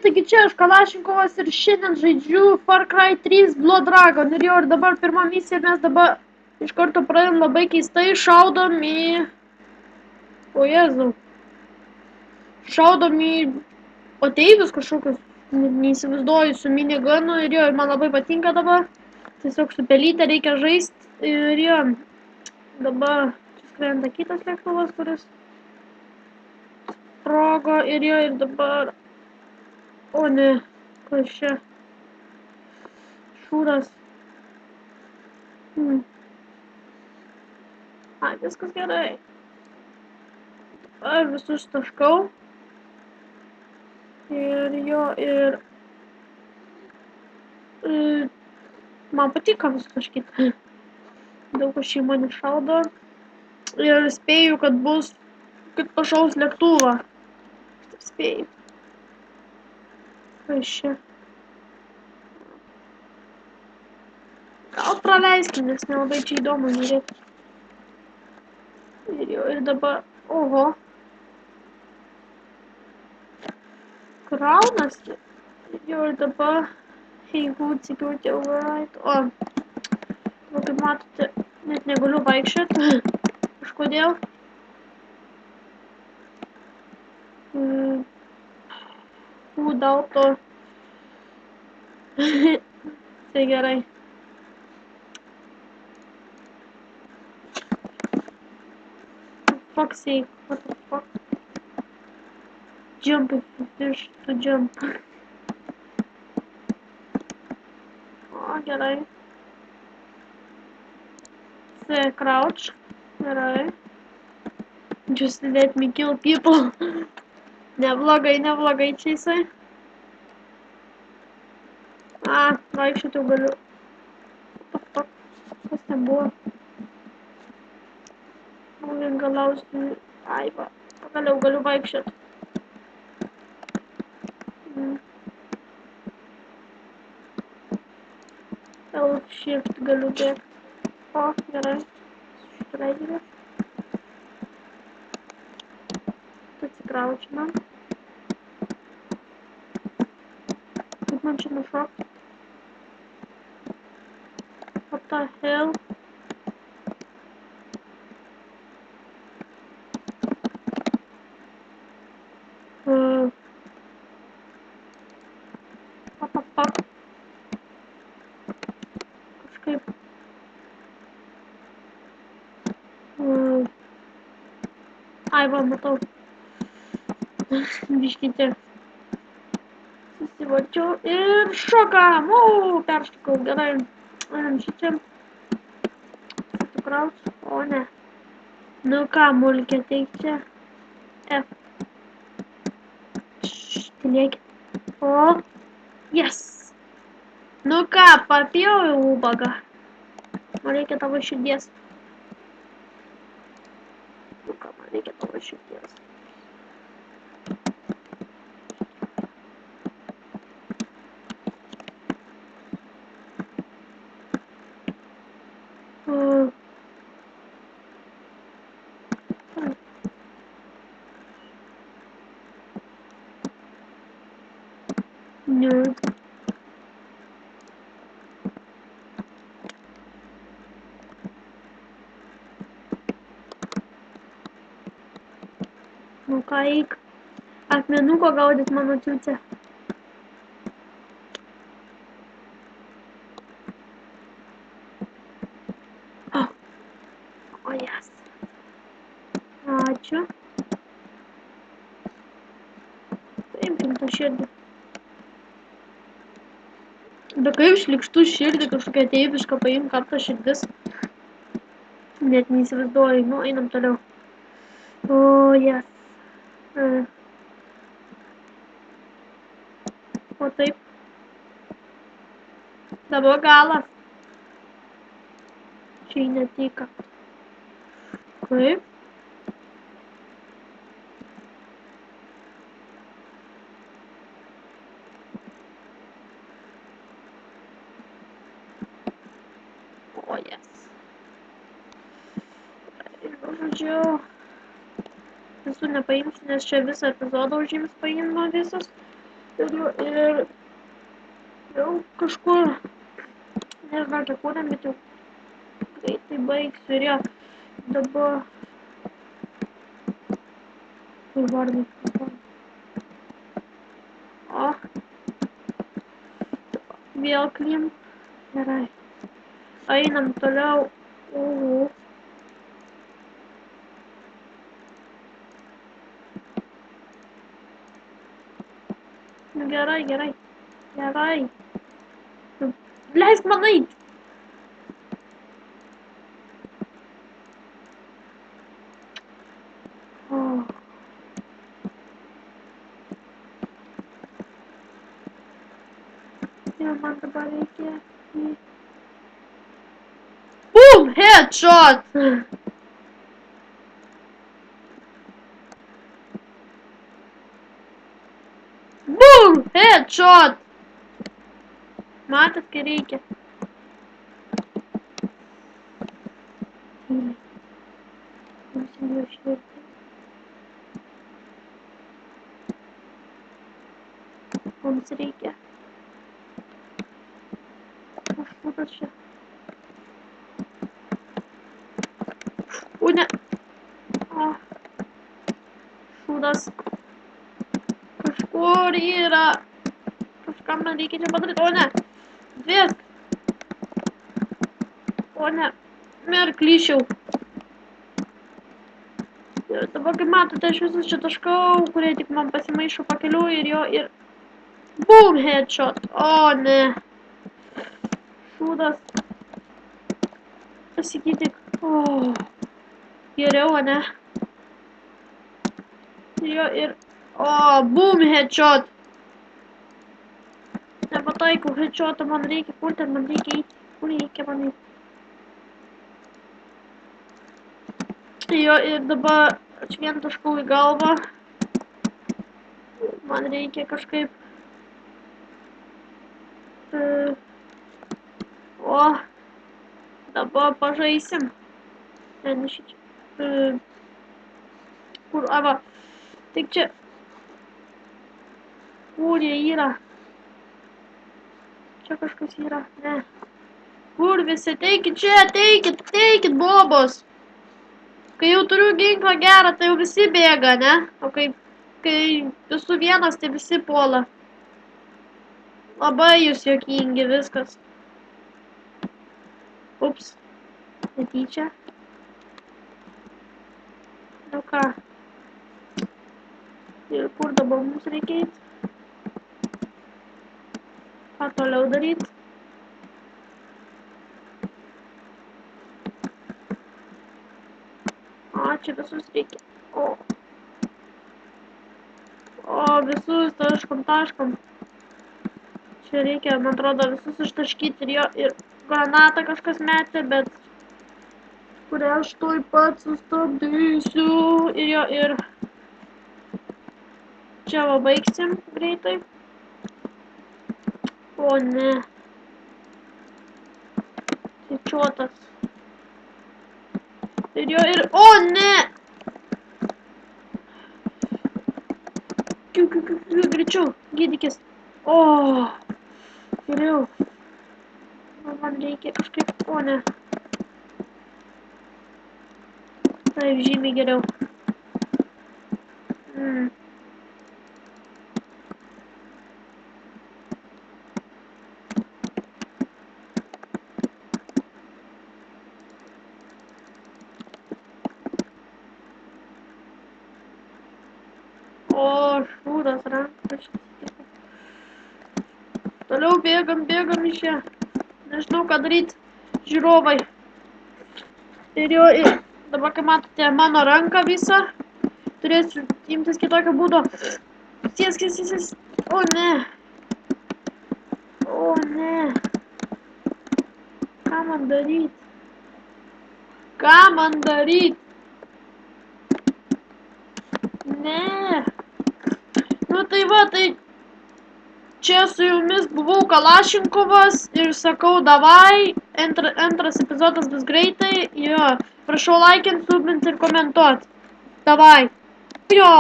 taigi čia aš Kalašnikovas ir šiandien žaidžiu Far Cry 3 Blood Dragon. Ir jau ir dabar pirmą misiją mes dabar iš karto pradėjom labai keistai, šaudom į... O Jėzau. Šaudom į ateivius kažkokius, neįsivaizduoju, su miniganu ir jo, ir man labai patinka dabar. Tiesiog su pelyte reikia žaisti ir jo. Dabar skrenda kitas lėktuvas, kuris sprogo ir jo, ir dabar... O ne, kas čia? Šūdas. Ai, viskas gerai. Aš visus taškau. Ir jo, ir... Man patiko vis kažkaip. Daug kas į mane šaudo. Ir spėju, kad bus, kad pašaus lėktuvą. Taip spėju. Kas čia? Gal praleiskim, nes nelabai čia įdomu žiūrėti. Ir jo, ir dabar... Oho. Kraunasi. Ir jo, ir dabar... Hey, good security override. O. Kaip matote, net negaliu vaikščioti. Kažkodėl. Food auto. Tai gerai. Fuck's sake, what the fuck? Jump if you wish to jump. O, gerai. Crouch. Gerai. Just let me kill people. Neblogai čia jisai. Vaikščioti jau galiu. Kas ten buvo? Galausiu. Ai va, pagaliau galiu vaikščioti. L-shift galiu bėgti. O, gerai. Šitą leidžiu. Atsikraučiame. Kaip man čia nušokti? What the hell? What the fuck? Kažkaip. Ai, va, matau. Biškite. Susivačiau ir šokam. Peršokau, gerai. Šičia. Susikrausiu. O, ne. Nu ką, mulkė, teik čia. F. Tylėkit. O. Yes. Nu ką, papjauju ubagą. Man reikia tavo širdies. Nu ką, man reikia tavo širdies. Nerd. Nu ką, eik. Akmenuko gaudyt mano čiūcę. O, jas. Ačiū. Paimkim tą širdį. Bet kaip šlikštų širdį kažkokia ateiviška paimk kartą širdis. Net neįsivaizduoju. Nu, einam toliau. O, jas. O taip. Dabar galas. Čia netika. Kaip? O, jas. Žodžiu. Visų nepaimsiu, nes čia visą epizodą užims paimama visas. Ir jau kažkur, nežinau, kiek kūrėm, bet jau greitai baigsiu. Ir jo, dabar... Varnai. O. Vėl klim. Gerai. Einam toliau. Nu gerai, gerai. Gerai. Leisk man eit. Ir man dabar reikia... Boom! Headshot! Boom! Headshot! Matot, kai reikia. Mums reikia. Kažkur čia. Ne. Šūdas. Kažkur yra. Kažkam man reikia čia padaryti. O ne. Dvisk. O ne. Merklyšiau. Ir dabar, kaip matote, aš visus čia taškau, kurie tik man pasimaišo pakeliu ir jo ir... Boom! Headshot. O ne. Šūdas. Pasakyti. Geriau, o ne? Ir jo ir... O, boom! Headshot. Nepataikau headshotą, man reikia, kur ten man reikia eiti, kur reikia man eiti. Jo ir dabar aš vien taškau į galvą. Man reikia kažkaip... O, dabar pažaisim. Ne šičia. Kur, arba, tik čia. Kur jie yra? Čia kažkas yra, ne. Kur visi, teikit čia, teikit, bobos. Kai jau turiu ginklą gerą, tai jau visi bėga, ne? O kai esu vienas, tai visi puola. Labai jūs juokingi viskas. Ups. Netyčia. Nu ką. Ir kur dabar mums reikia eiti? Ką toliau daryti? Čia visus reikia. O, visus taškom. Čia reikia, man atrodo, visus ištaškyti ir jo, ir granatą kažkas metė, bet kurią aš tuoj pat sustabdysiu. Ir jo, ir čia va baigsim greitai. O, ne. Tyčiotas. Ir jo, ir... O, ne! Greičiau, gydykis. O, geriau. Man reikia kažkaip... O, ne. Taip, žymiai geriau. O, šūdas rankraštis. Toliau bėgam iš čia. Nežinau, ką daryti, žiūrovai. Ir jo, dabar, kai matote mano ranką visą, turėsiu imtis kitokio būdo. Sės. O, ne. O, ne. Ką man daryti? Ne. Nu tai va, tai čia su jumis buvau Kalašinkovas ir sakau davai, antras epizodas bus greitai, jo, prašau laikint, subint ir komentuot. Davai. Jo.